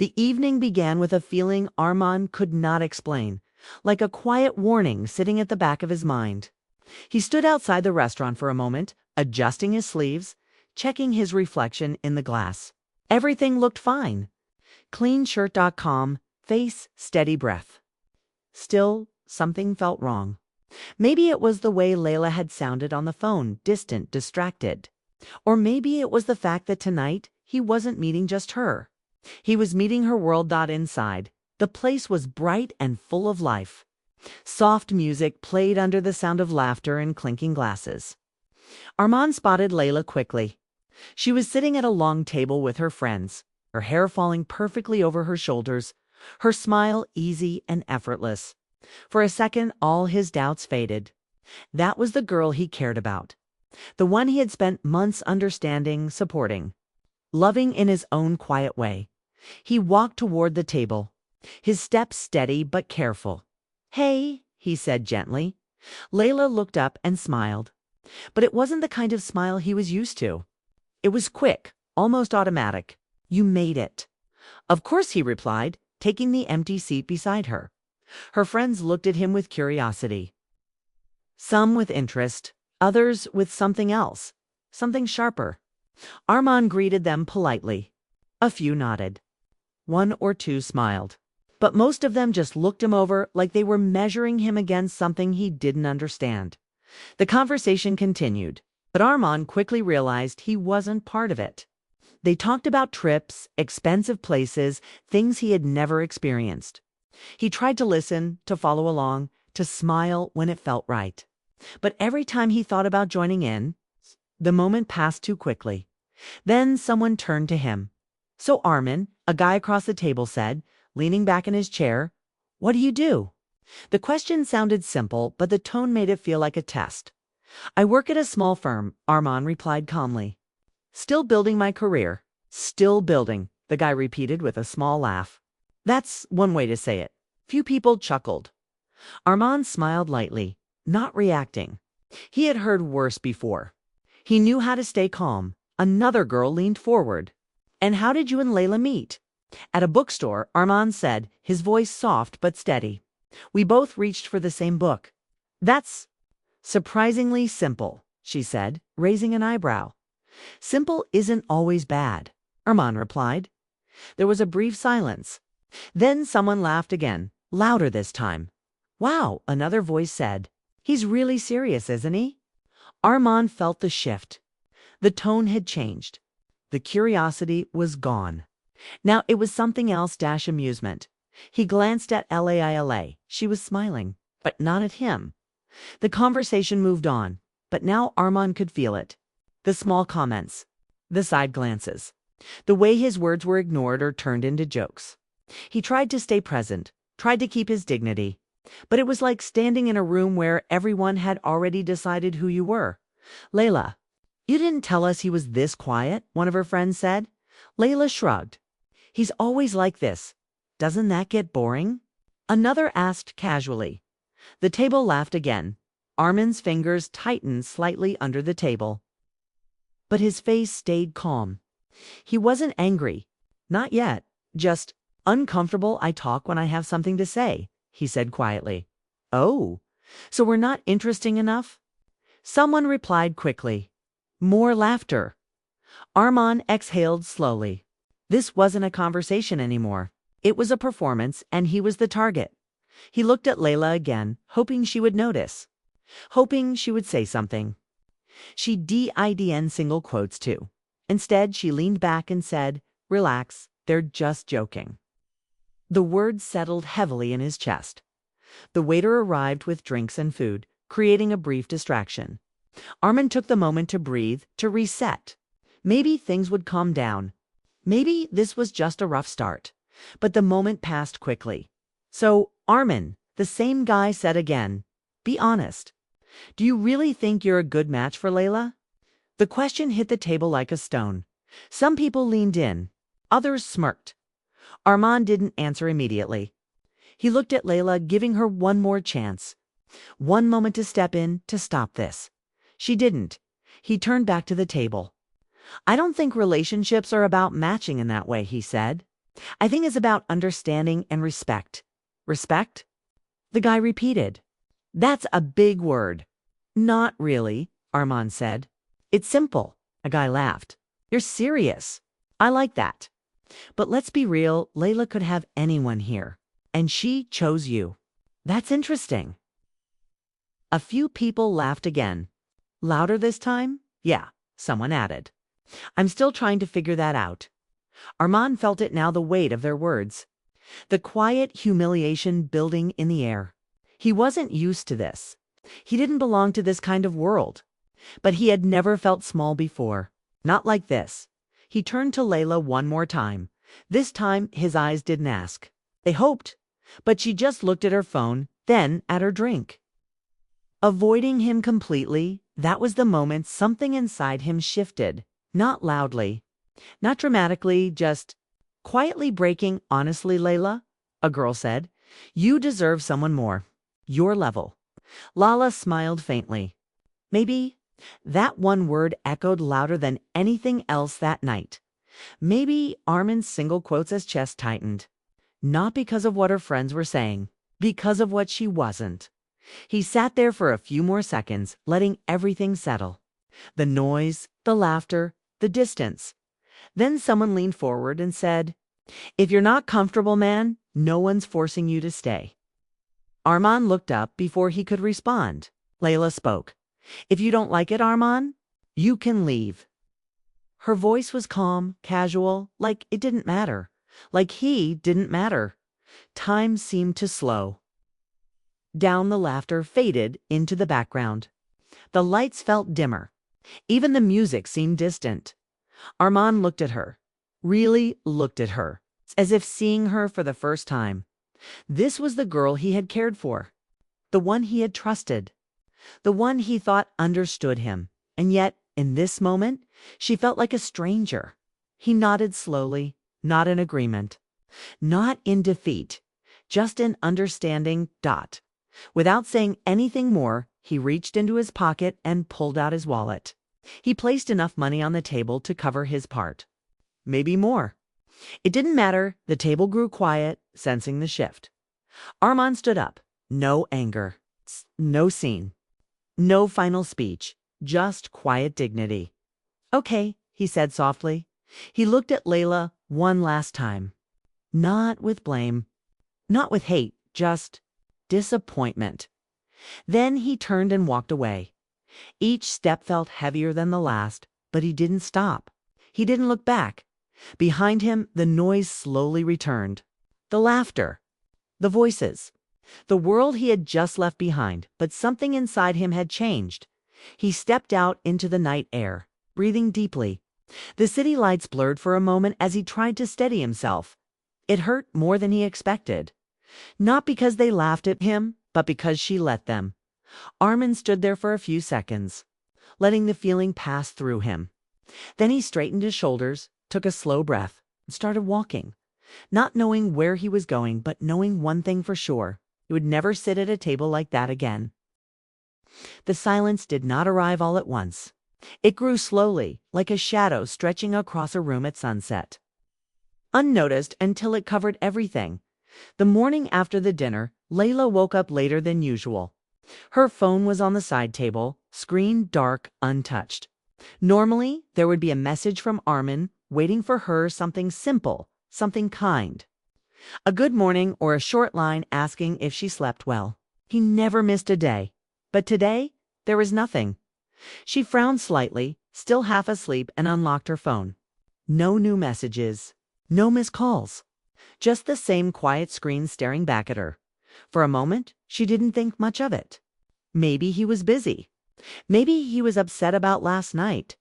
The evening began with a feeling Armand could not explain, like a quiet warning sitting at the back of his mind. He stood outside the restaurant for a moment, adjusting his sleeves, checking his reflection in the glass. Everything looked fine. Clean shirt.com, face, steady breath. Still, something felt wrong. Maybe it was the way Layla had sounded on the phone, distant, distracted. Or maybe it was the fact that tonight he wasn't meeting just her. He was meeting her world. Inside, the place was bright and full of life. Soft music played under the sound of laughter and clinking glasses. Armand spotted Layla quickly. She was sitting at a long table with her friends, her hair falling perfectly over her shoulders, her smile easy and effortless. For a second, all his doubts faded. That was the girl he cared about. The one he had spent months understanding, supporting, loving in his own quiet way. He walked toward the table, his steps steady but careful. "Hey," he said gently. Layla looked up and smiled. But it wasn't the kind of smile he was used to. It was quick, almost automatic. "You made it." "Of course," he replied, taking the empty seat beside her. Her friends looked at him with curiosity. Some with interest, others with something else, something sharper. Armand greeted them politely. A few nodded. One or two smiled. But most of them just looked him over like they were measuring him against something he didn't understand. The conversation continued, but Armand quickly realized he wasn't part of it. They talked about trips, expensive places, things he had never experienced. He tried to listen, to follow along, to smile when it felt right. But every time he thought about joining in, the moment passed too quickly. Then someone turned to him. "So Armin," a guy across the table said, leaning back in his chair, "what do you do?" The question sounded simple, but the tone made it feel like a test. "I work at a small firm," Armand replied calmly. "Still building my career." "Still building," the guy repeated with a small laugh. That's one way to say it. Few people chuckled. Armand smiled lightly, not reacting. He had heard worse before. He knew how to stay calm. Another girl leaned forward. "And how did you and Layla meet?" "At a bookstore," Armand said, his voice soft but steady. "We both reached for the same book." "That's surprisingly simple," she said, raising an eyebrow. "Simple isn't always bad," Armand replied. There was a brief silence. Then someone laughed again, louder this time. "Wow," another voice said. "He's really serious, isn't he?" Armand felt the shift. The tone had changed. The curiosity was gone. Now it was something else, amusement. He glanced at Layla. She was smiling, but not at him. The conversation moved on, but now Armand could feel it. The small comments, the side glances, the way his words were ignored or turned into jokes. He tried to stay present, tried to keep his dignity, but it was like standing in a room where everyone had already decided who you were. "Layla, you didn't tell us he was this quiet," one of her friends said. Layla shrugged. "He's always like this. Doesn't that get boring?" Another asked casually. The table laughed again. Armand's fingers tightened slightly under the table. But his face stayed calm. He wasn't angry. Not yet. Just uncomfortable. "I talk when I have something to say," he said quietly. "Oh, so we're not interesting enough?" Someone replied quickly. More laughter. Armand exhaled slowly. This wasn't a conversation anymore. It was a performance, and he was the target. He looked at Layla again, hoping she would notice. Hoping she would say something. She didn't single quotes too. Instead, she leaned back and said, "Relax, they're just joking." The words settled heavily in his chest. The waiter arrived with drinks and food, creating a brief distraction. Armand took the moment to breathe, to reset. Maybe things would calm down. Maybe this was just a rough start. But the moment passed quickly. "So, Armand," the same guy said again, "be honest. Do you really think you're a good match for Layla?" The question hit the table like a stone. Some people leaned in. Others smirked. Armand didn't answer immediately. He looked at Layla, giving her one more chance. One moment to step in, to stop this. She didn't. He turned back to the table. "I don't think relationships are about matching in that way," he said. I think it's about understanding and respect. Respect? The guy repeated. That's a big word. Not really, Armand said. It's simple. A guy laughed. You're serious. I like that. But let's be real, Layla could have anyone here. And she chose you. That's interesting. A few people laughed again. Louder this time? Yeah, someone added. I'm still trying to figure that out. Armand felt it now, the weight of their words. The quiet humiliation building in the air. He wasn't used to this. He didn't belong to this kind of world. But he had never felt small before. Not like this. He turned to Layla one more time. This time his eyes didn't ask. They hoped. But she just looked at her phone, then at her drink. Avoiding him completely, that was the moment something inside him shifted. Not loudly. Not dramatically, just quietly breaking. Honestly, Layla, a girl said, you deserve someone more. Your level. Lala smiled faintly. Maybe. That one word echoed louder than anything else that night. Maybe. Armin's single quotes as chest tightened. Not because of what her friends were saying, because of what she wasn't. He sat there for a few more seconds, letting everything settle. The noise, the laughter, the distance. Then someone leaned forward and said, if you're not comfortable, man, no one's forcing you to stay. Armand looked up before he could respond. Layla spoke. If you don't like it, Armand, you can leave. Her voice was calm, casual, like it didn't matter. Like he didn't matter. Time seemed to slow. Down the laughter faded into the background. The lights felt dimmer. Even the music seemed distant. Armand looked at her. Really looked at her. As if seeing her for the first time. This was the girl he had cared for. The one he had trusted. The one he thought understood him. And yet, in this moment, she felt like a stranger. He nodded slowly, not in agreement. Not in defeat. Just in understanding. Without saying anything more, he reached into his pocket and pulled out his wallet. He placed enough money on the table to cover his part. Maybe more. It didn't matter. The table grew quiet, sensing the shift. Armand stood up. No anger. No scene. No final speech. Just quiet dignity. Okay, he said softly. He looked at Layla one last time. Not with blame. Not with hate. Just disappointment. Then he turned and walked away. Each step felt heavier than the last, but he didn't stop. He didn't look back. Behind him, the noise slowly returned. The laughter. The voices. The world he had just left behind, but something inside him had changed. He stepped out into the night air, breathing deeply. The city lights blurred for a moment as he tried to steady himself. It hurt more than he expected. Not because they laughed at him, but because she let them. Armin stood there for a few seconds, letting the feeling pass through him. Then he straightened his shoulders, took a slow breath, and started walking. Not knowing where he was going, but knowing one thing for sure. He would never sit at a table like that again. The silence did not arrive all at once. It grew slowly, like a shadow stretching across a room at sunset. Unnoticed until it covered everything. The morning after the dinner, Layla woke up later than usual. Her phone was on the side table, screen dark, untouched. Normally, there would be a message from Armin waiting for her, something simple, something kind. A good morning or a short line asking if she slept well. He never missed a day. But today, there was nothing. She frowned slightly, still half asleep, and unlocked her phone. No new messages. No missed calls. Just the same quiet screen staring back at her. For a moment, she didn't think much of it. Maybe he was busy. Maybe he was upset about last night.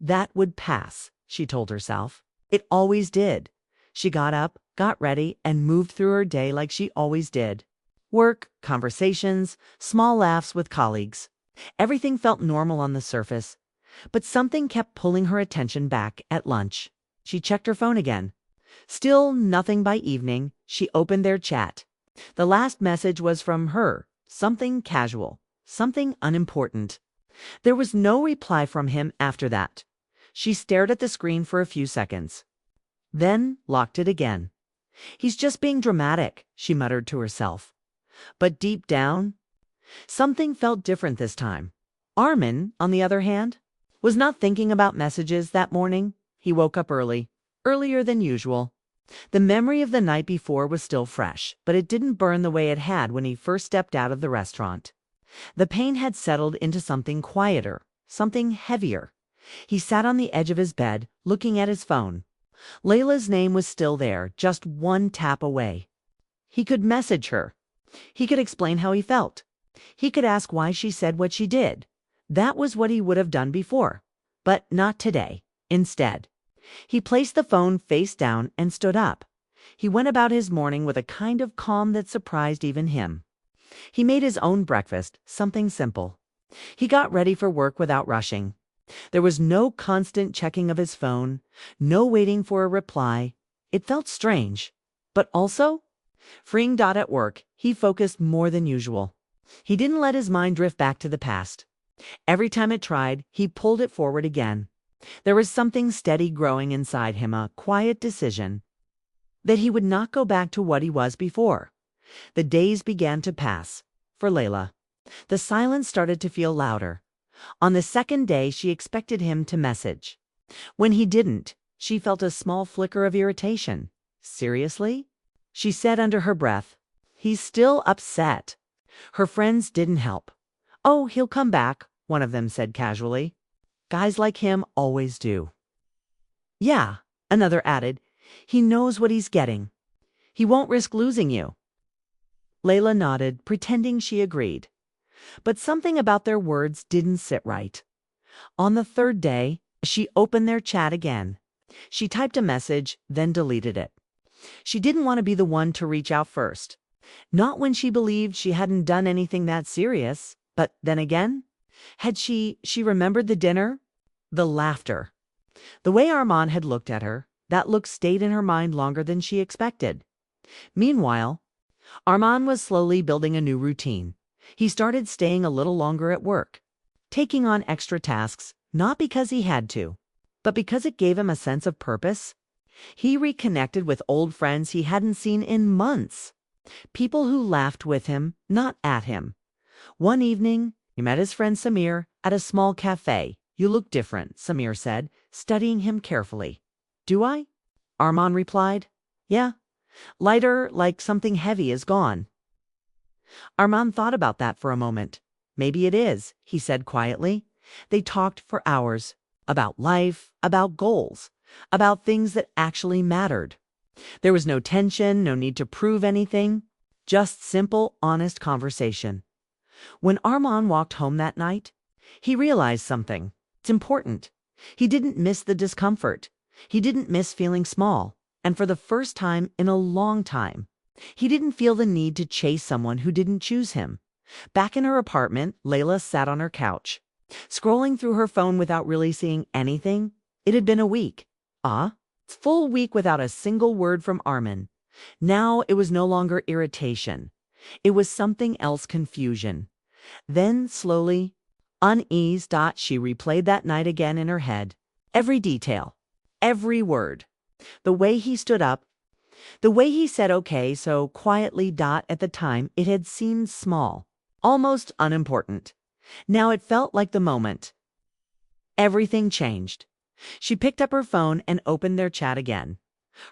That would pass, she told herself. It always did. She got up, got ready, and moved through her day like she always did. Work, conversations, small laughs with colleagues. Everything felt normal on the surface. But something kept pulling her attention back at lunch. She checked her phone again. Still nothing by evening. She opened their chat. The last message was from her, something casual, something unimportant. There was no reply from him after that. She stared at the screen for a few seconds. then locked it again. He's just being dramatic, she muttered to herself. But deep down, something felt different this time. Armin, on the other hand, was not thinking about messages that morning. He woke up early, earlier than usual. The memory of the night before was still fresh, but it didn't burn the way it had when he first stepped out of the restaurant. The pain had settled into something quieter, something heavier. He sat on the edge of his bed, looking at his phone. Layla's name was still there, just one tap away. He could message her. He could explain how he felt. He could ask why she said what she did. That was what he would have done before. But not today. Instead, he placed the phone face down and stood up. He went about his morning with a kind of calm that surprised even him. He made his own breakfast, something simple. He got ready for work without rushing. There was no constant checking of his phone, no waiting for a reply. It felt strange, but also freeing. At work, he focused more than usual. He didn't let his mind drift back to the past. Every time it tried, he pulled it forward again. There was something steady growing inside him, a quiet decision that he would not go back to what he was before. The days began to pass. For Layla, the silence started to feel louder. On the second day, she expected him to message. When he didn't, she felt a small flicker of irritation. Seriously? She said under her breath. He's still upset. Her friends didn't help. Oh, he'll come back, one of them said casually. Guys like him always do. Yeah, another added. He knows what he's getting. He won't risk losing you. Layla nodded, pretending she agreed. But something about their words didn't sit right. On the third day, she opened their chat again. She typed a message, then deleted it. She didn't want to be the one to reach out first. Not when she believed she hadn't done anything that serious. But then again, had she remembered the dinner? The laughter. The way Armand had looked at her, that look stayed in her mind longer than she expected. Meanwhile, Armand was slowly building a new routine. He started staying a little longer at work, taking on extra tasks, not because he had to, but because it gave him a sense of purpose. He reconnected with old friends he hadn't seen in months. People who laughed with him, not at him. One evening, he met his friend Samir at a small cafe. You look different, Samir said, studying him carefully. Do I? Armand replied. Yeah. Lighter, like something heavy is gone. Armand thought about that for a moment. Maybe it is, he said quietly. They talked for hours. About life, about goals, about things that actually mattered. There was no tension, no need to prove anything. Just simple, honest conversation. When Armand walked home that night, he realized something. It's important. He didn't miss the discomfort. He didn't miss feeling small. And for the first time in a long time, he didn't feel the need to chase someone who didn't choose him. Back in her apartment, Layla sat on her couch, scrolling through her phone without really seeing anything. It had been a week. Full week without a single word from Armin. Now it was no longer irritation. It was something else, confusion. Then, slowly, unease. She replayed that night again in her head. Every detail, every word. The way he stood up, the way he said okay so quietly. At the time, it had seemed small, almost unimportant. Now it felt like the moment. Everything changed. She picked up her phone and opened their chat again.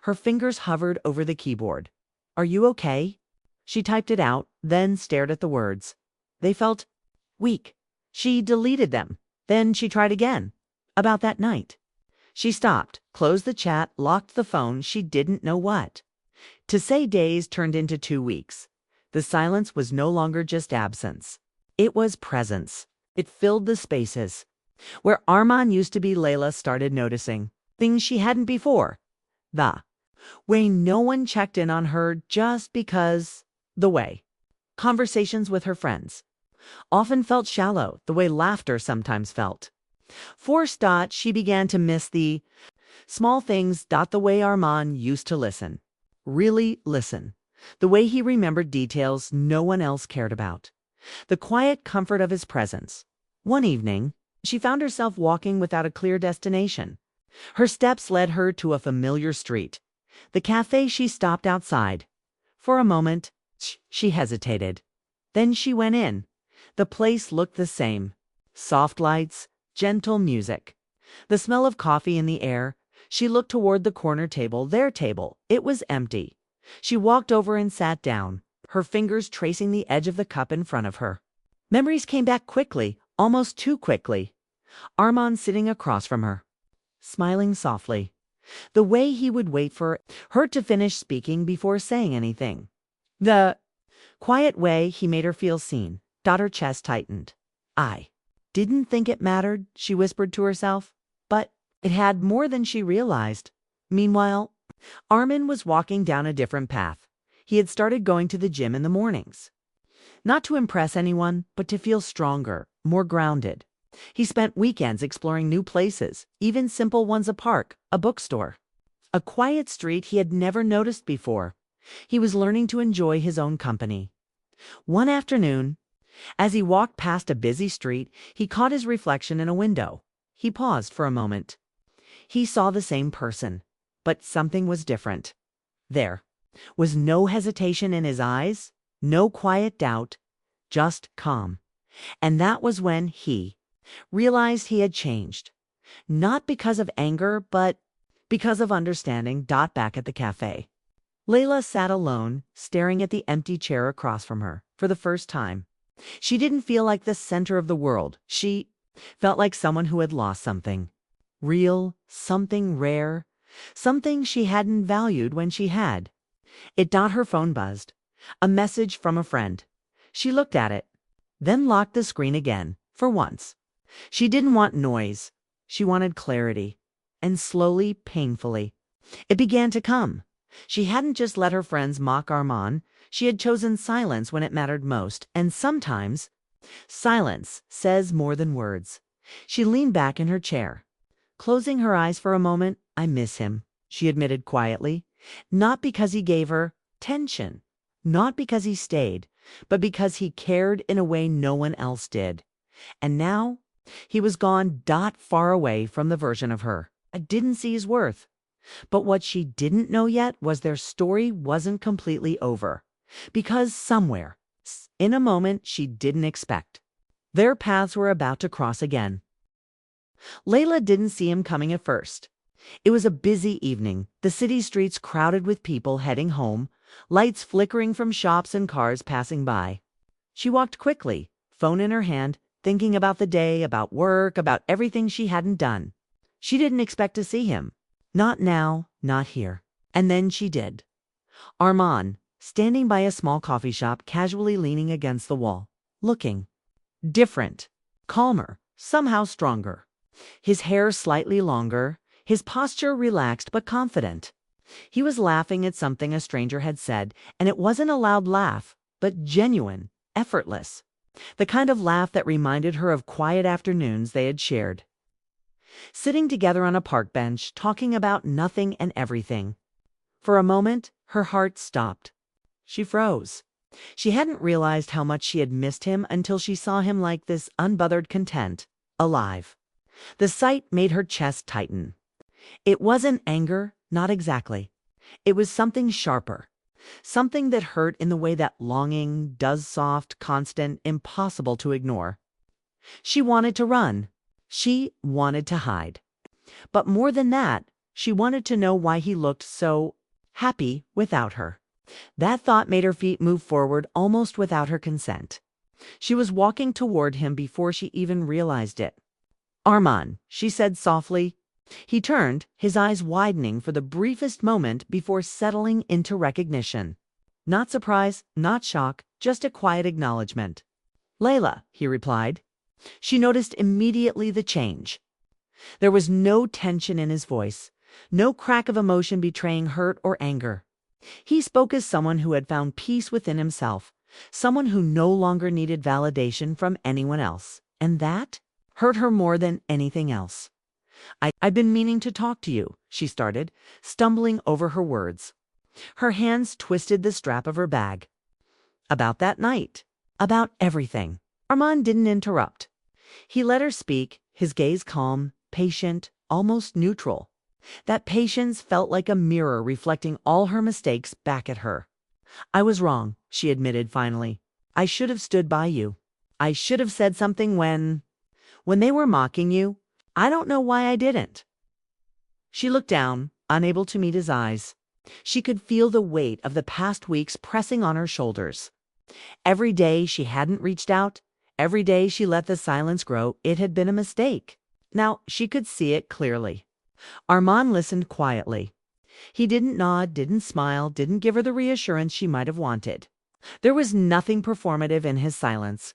Her fingers hovered over the keyboard. Are you okay? She typed it out, then stared at the words. They felt weak. She deleted them. Then she tried again. About that night. She stopped, closed the chat, locked the phone. She didn't know what to say. Days turned into 2 weeks. The silence was no longer just absence. It was presence. It filled the spaces. Where Armand used to be, Layla started noticing things she hadn't before. The way no one checked in on her just because. The way conversations with her friends often felt shallow, the way laughter sometimes felt forced. She began to miss the small things. The way Armand used to listen. Really listen. The way he remembered details no one else cared about. The quiet comfort of his presence. One evening, she found herself walking without a clear destination. Her steps led her to a familiar street, the cafe she stopped outside. For a moment, she hesitated. Then she went in. The place looked the same. Soft lights, gentle music. The smell of coffee in the air. She looked toward the corner table, their table. It was empty. She walked over and sat down, her fingers tracing the edge of the cup in front of her. Memories came back quickly, almost too quickly. Armand sitting across from her, smiling softly. The way he would wait for her to finish speaking before saying anything. The quiet way he made her feel seen. Her chest tightened. I didn't think it mattered, she whispered to herself, but it had more than she realized. Meanwhile, Armin was walking down a different path. He had started going to the gym in the mornings. Not to impress anyone, but to feel stronger, more grounded. He spent weekends exploring new places, even simple ones: a park, a bookstore, a quiet street he had never noticed before. He was learning to enjoy his own company. One afternoon, as he walked past a busy street, he caught his reflection in a window. He paused for a moment. He saw the same person, but something was different. There was no hesitation in his eyes, no quiet doubt, just calm. And that was when he realized he had changed. Not because of anger, but because of understanding. Back at the cafe, Layla sat alone, staring at the empty chair across from her. For the first time, she didn't feel like the center of the world. She felt like someone who had lost something. Real, something rare, something she hadn't valued when she had. Her phone buzzed. A message from a friend. She looked at it, then locked the screen again. For once, she didn't want noise. She wanted clarity. And slowly, painfully, it began to come. She hadn't just let her friends mock Armand. She had chosen silence when it mattered most, and sometimes silence says more than words. She leaned back in her chair, closing her eyes for a moment. I miss him, she admitted quietly. Not because he gave her tension, not because he stayed, but because he cared in a way no one else did. And now he was gone. Far away from the version of her I didn't see his worth. But what she didn't know yet was their story wasn't completely over. Because somewhere, in a moment she didn't expect, their paths were about to cross again. Layla didn't see him coming at first. It was a busy evening, the city streets crowded with people heading home, lights flickering from shops and cars passing by. She walked quickly, phone in her hand, thinking about the day, about work, about everything she hadn't done. She didn't expect to see him. Not now, not here. And then she did. Armand, standing by a small coffee shop, casually leaning against the wall, looking different, calmer, somehow stronger. His hair slightly longer, his posture relaxed but confident. He was laughing at something a stranger had said, and it wasn't a loud laugh, but genuine, effortless. The kind of laugh that reminded her of quiet afternoons they had shared, sitting together on a park bench, talking about nothing and everything. For a moment, her heart stopped. She froze. She hadn't realized how much she had missed him until she saw him like this, unbothered, content, alive. The sight made her chest tighten. It wasn't anger, not exactly. It was something sharper, something that hurt in the way that longing does, soft, constant, impossible to ignore. She wanted to run. She wanted to hide. But more than that, she wanted to know why he looked so happy without her. That thought made her feet move forward almost without her consent. She was walking toward him before she even realized it. Armand, she said softly. He turned, his eyes widening for the briefest moment before settling into recognition. Not surprise, not shock, just a quiet acknowledgement. Layla, he replied. She noticed immediately the change. There was no tension in his voice, no crack of emotion betraying hurt or anger. He spoke as someone who had found peace within himself, someone who no longer needed validation from anyone else. And that hurt her more than anything else. I've been meaning to talk to you, she started, stumbling over her words. Her hands twisted the strap of her bag. About that night. About everything. Armand didn't interrupt. He let her speak, his gaze calm, patient, almost neutral. That patience felt like a mirror reflecting all her mistakes back at her. "I was wrong," she admitted finally. "I should have stood by you. I should have said something when they were mocking you. I don't know why I didn't." She looked down, unable to meet his eyes. She could feel the weight of the past weeks pressing on her shoulders. Every day she hadn't reached out, every day she let the silence grow, it had been a mistake. Now she could see it clearly. Armand listened quietly. He didn't nod, didn't smile, didn't give her the reassurance she might have wanted. There was nothing performative in his silence.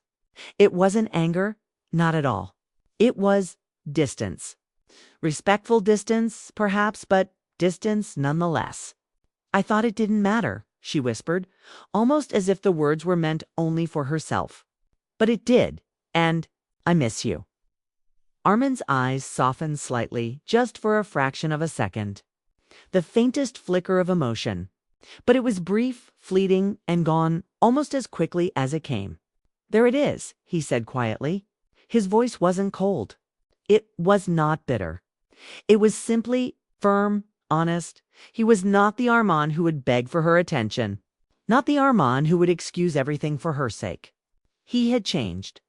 It wasn't anger, not at all. It was distance. Respectful distance, perhaps, but distance nonetheless. "I thought it didn't matter," she whispered, almost as if the words were meant only for herself. "But it did, and I miss you." Armand's eyes softened slightly, just for a fraction of a second. The faintest flicker of emotion. But it was brief, fleeting, and gone almost as quickly as it came. "There it is," he said quietly. His voice wasn't cold. It was not bitter. It was simply firm, honest. He was not the Armand who would beg for her attention. Not the Armand who would excuse everything for her sake. He had changed.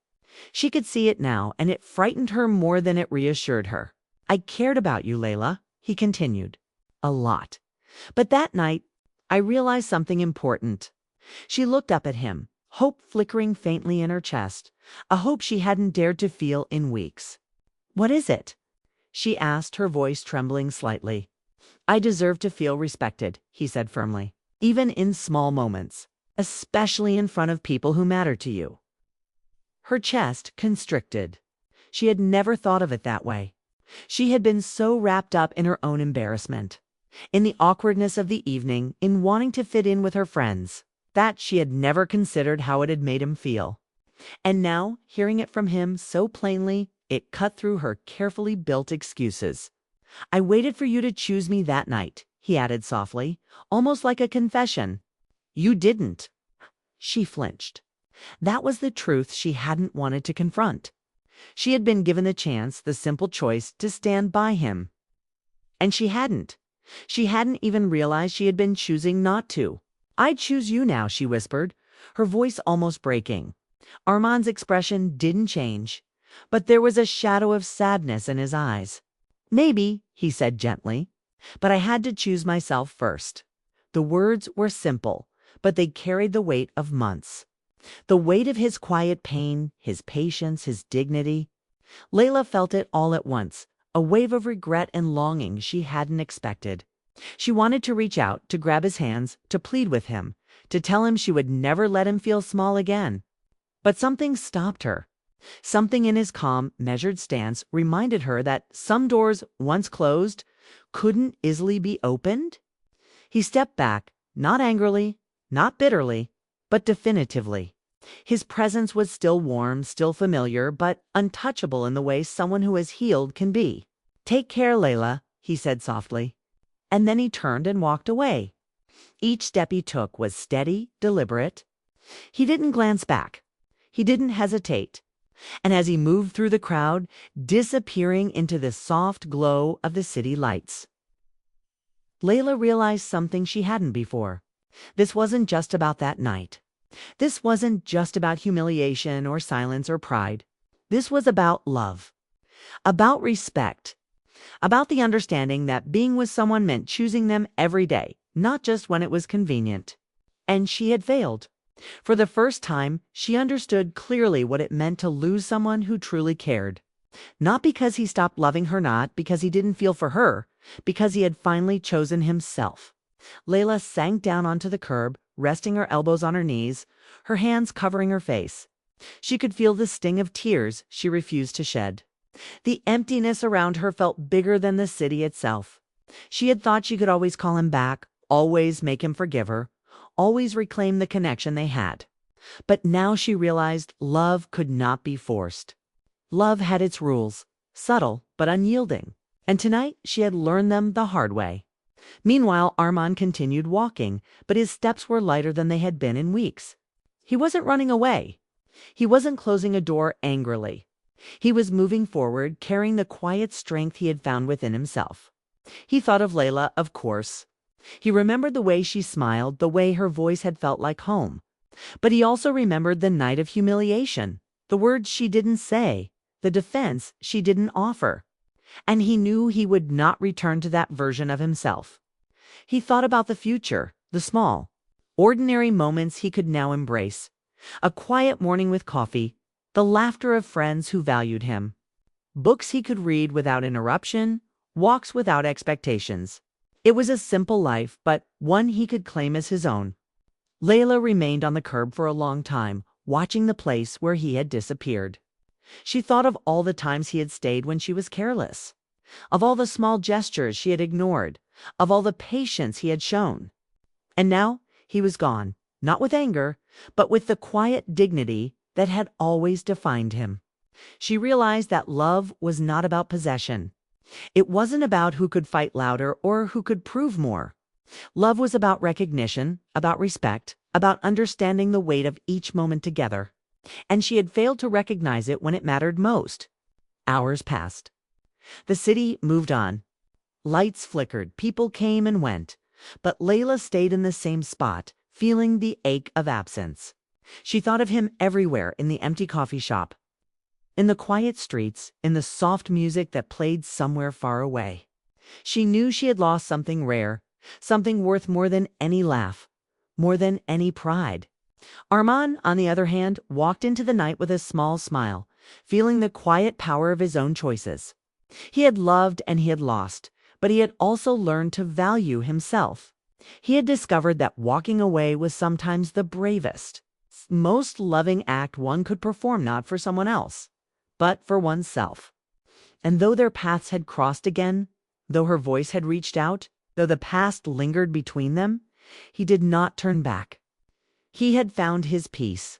She could see it now, and it frightened her more than it reassured her. "I cared about you, Layla," he continued. "A lot. But that night, I realized something important." She looked up at him, hope flickering faintly in her chest, a hope she hadn't dared to feel in weeks. "What is it?" she asked, her voice trembling slightly. "I deserve to feel respected," he said firmly, "even in small moments, especially in front of people who matter to you." Her chest constricted. She had never thought of it that way. She had been so wrapped up in her own embarrassment, in the awkwardness of the evening, in wanting to fit in with her friends, that she had never considered how it had made him feel. And now, hearing it from him so plainly, it cut through her carefully built excuses. "I waited for you to choose me that night," he added softly, almost like a confession. "You didn't." She flinched. That was the truth she hadn't wanted to confront. She had been given the chance, the simple choice, to stand by him. And she hadn't. She hadn't even realized she had been choosing not to. "I choose you now," she whispered, her voice almost breaking. Armand's expression didn't change, but there was a shadow of sadness in his eyes. "Maybe," he said gently, "but I had to choose myself first." The words were simple, but they carried the weight of months. The weight of his quiet pain, his patience, his dignity. Layla felt it all at once, a wave of regret and longing she hadn't expected. She wanted to reach out, to grab his hands, to plead with him, to tell him she would never let him feel small again. But something stopped her. Something in his calm, measured stance reminded her that some doors, once closed, couldn't easily be opened. He stepped back, not angrily, not bitterly, but definitively. His presence was still warm, still familiar, but untouchable in the way someone who has healed can be. "Take care, Layla," he said softly. And then he turned and walked away. Each step he took was steady, deliberate. He didn't glance back. He didn't hesitate. And as he moved through the crowd, disappearing into the soft glow of the city lights, Layla realized something she hadn't before. This wasn't just about that night. This wasn't just about humiliation or silence or pride. This was about love, about respect, about the understanding that being with someone meant choosing them every day, not just when it was convenient. And she had failed. For the first time, she understood clearly what it meant to lose someone who truly cared. Not because he stopped loving her, not because he didn't feel for her, because he had finally chosen himself. Layla sank down onto the curb, resting her elbows on her knees, her hands covering her face. She could feel the sting of tears she refused to shed. The emptiness around her felt bigger than the city itself. She had thought she could always call him back, always make him forgive her, always reclaim the connection they had. But now she realized love could not be forced. Love had its rules, subtle but unyielding, and tonight she had learned them the hard way. Meanwhile, Armand continued walking, but his steps were lighter than they had been in weeks. He wasn't running away. He wasn't closing a door angrily. He was moving forward, carrying the quiet strength he had found within himself. He thought of Layla, of course. He remembered the way she smiled, the way her voice had felt like home. But he also remembered the night of humiliation, the words she didn't say, the defense she didn't offer. And he knew he would not return to that version of himself. He thought about the future, the small, ordinary moments he could now embrace. A quiet morning with coffee, the laughter of friends who valued him, books he could read without interruption, walks without expectations. It was a simple life, but one he could claim as his own. Layla remained on the curb for a long time, watching the place where he had disappeared. She thought of all the times he had stayed when she was careless, of all the small gestures she had ignored, of all the patience he had shown. And now he was gone, not with anger, but with the quiet dignity that had always defined him. She realized that love was not about possession. It wasn't about who could fight louder or who could prove more. Love was about recognition, about respect, about understanding the weight of each moment together. And she had failed to recognize it when it mattered most. Hours passed. The city moved on. Lights flickered, people came and went. But Layla stayed in the same spot, feeling the ache of absence. She thought of him everywhere, in the empty coffee shop, in the quiet streets, in the soft music that played somewhere far away. She knew she had lost something rare, something worth more than any laugh, more than any pride. Armand, on the other hand, walked into the night with a small smile, feeling the quiet power of his own choices. He had loved and he had lost, but he had also learned to value himself. He had discovered that walking away was sometimes the bravest, most loving act one could perform, not for someone else, but for oneself. And though their paths had crossed again, though her voice had reached out, though the past lingered between them, he did not turn back. He had found his peace.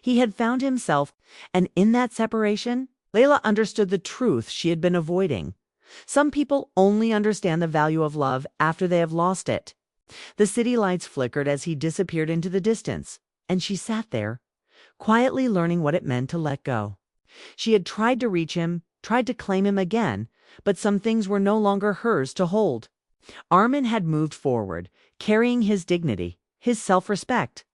He had found himself, and in that separation, Layla understood the truth she had been avoiding. Some people only understand the value of love after they have lost it. The city lights flickered as he disappeared into the distance, and she sat there, quietly learning what it meant to let go. She had tried to reach him, tried to claim him again, but some things were no longer hers to hold. Armin had moved forward, carrying his dignity, his self-respect,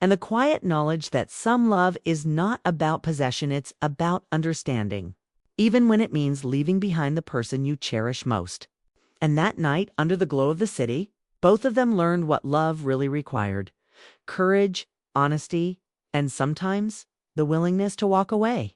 and the quiet knowledge that some love is not about possession, it's about understanding, even when it means leaving behind the person you cherish most. And that night, under the glow of the city, both of them learned what love really required: courage, honesty, and sometimes the willingness to walk away.